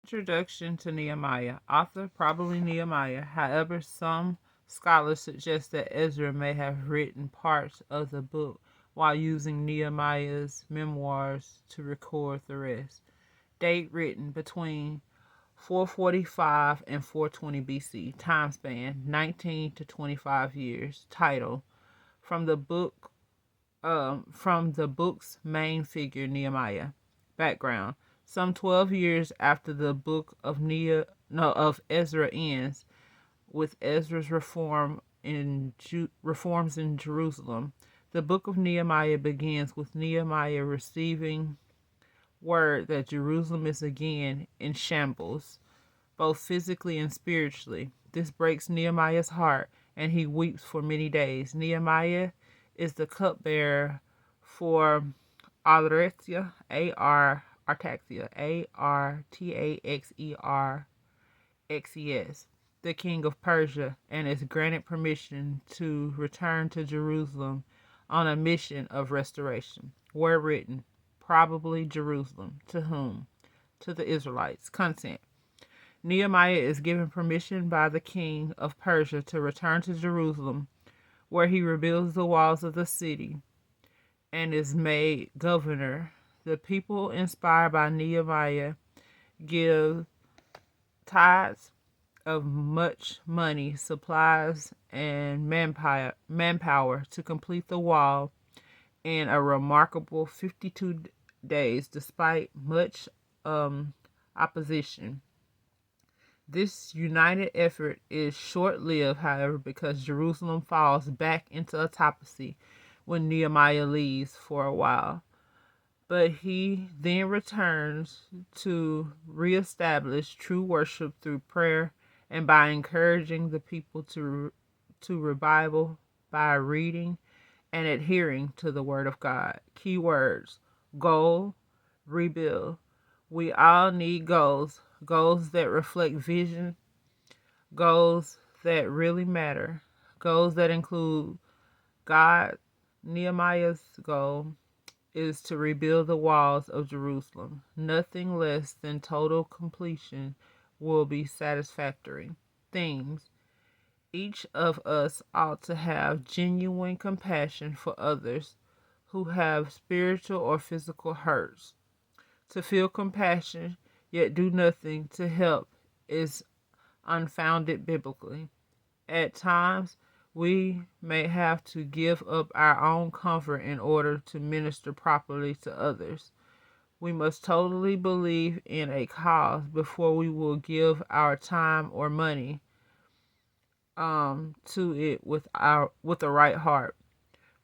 Introduction to Nehemiah. Author probably Nehemiah. However, some scholars suggest that Ezra may have written parts of the book while using Nehemiah's memoirs to record the rest. Date written between 445 and 420 BC. Time span 19 to 25 years. Title from the book's main figure Nehemiah. Background: some 12 years after the book of Ezra ends, with Ezra's reforms in Jerusalem, the book of Nehemiah begins with Nehemiah receiving word that Jerusalem is again in shambles, both physically and spiritually. This breaks Nehemiah's heart, and he weeps for many days. Nehemiah is the cupbearer for Artaxerxes, Artaxerxes, the king of Persia, and is granted permission to return to Jerusalem on a mission of restoration. Word written, probably Jerusalem. To whom? To the Israelites. Content: Nehemiah is given permission by the king of Persia to return to Jerusalem, where he rebuilds the walls of the city and is made governor. The people, inspired by Nehemiah, give tithes of much money, supplies, and manpower to complete the wall in a remarkable 52 days, despite much opposition. This united effort is short-lived, however, because Jerusalem falls back into autocracy when Nehemiah leaves for a while. But he then returns to reestablish true worship through prayer and by encouraging the people to revival by reading and adhering to the Word of God. Key words: goal, rebuild. We all need goals, goals that reflect vision, goals that really matter, goals that include God. Nehemiah's goal is to rebuild the walls of Jerusalem. Nothing less than total completion will be satisfactory. Themes: each of us ought to have genuine compassion for others who have spiritual or physical hurts. To feel compassion yet do nothing to help is unfounded biblically. At times, we may have to give up our own comfort in order to minister properly to others. We must totally believe in a cause before we will give our time or money to it with a right heart.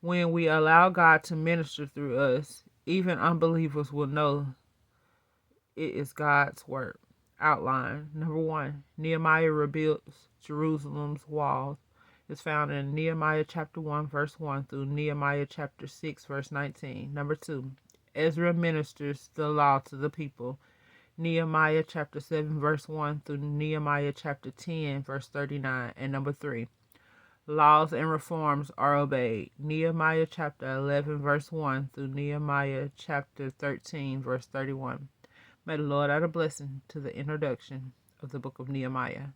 When we allow God to minister through us, even unbelievers will know it is God's work. Outline. Number 1, Nehemiah rebuilds Jerusalem's walls. Is found in Nehemiah chapter 1, verse 1 through Nehemiah chapter 6, verse 19. Number 2, Ezra ministers the law to the people. Nehemiah chapter 7, verse 1 through Nehemiah chapter 10, verse 39. And number 3, laws and reforms are obeyed. Nehemiah chapter 11, verse 1 through Nehemiah chapter 13, verse 31. May the Lord add a blessing to the introduction of the book of Nehemiah.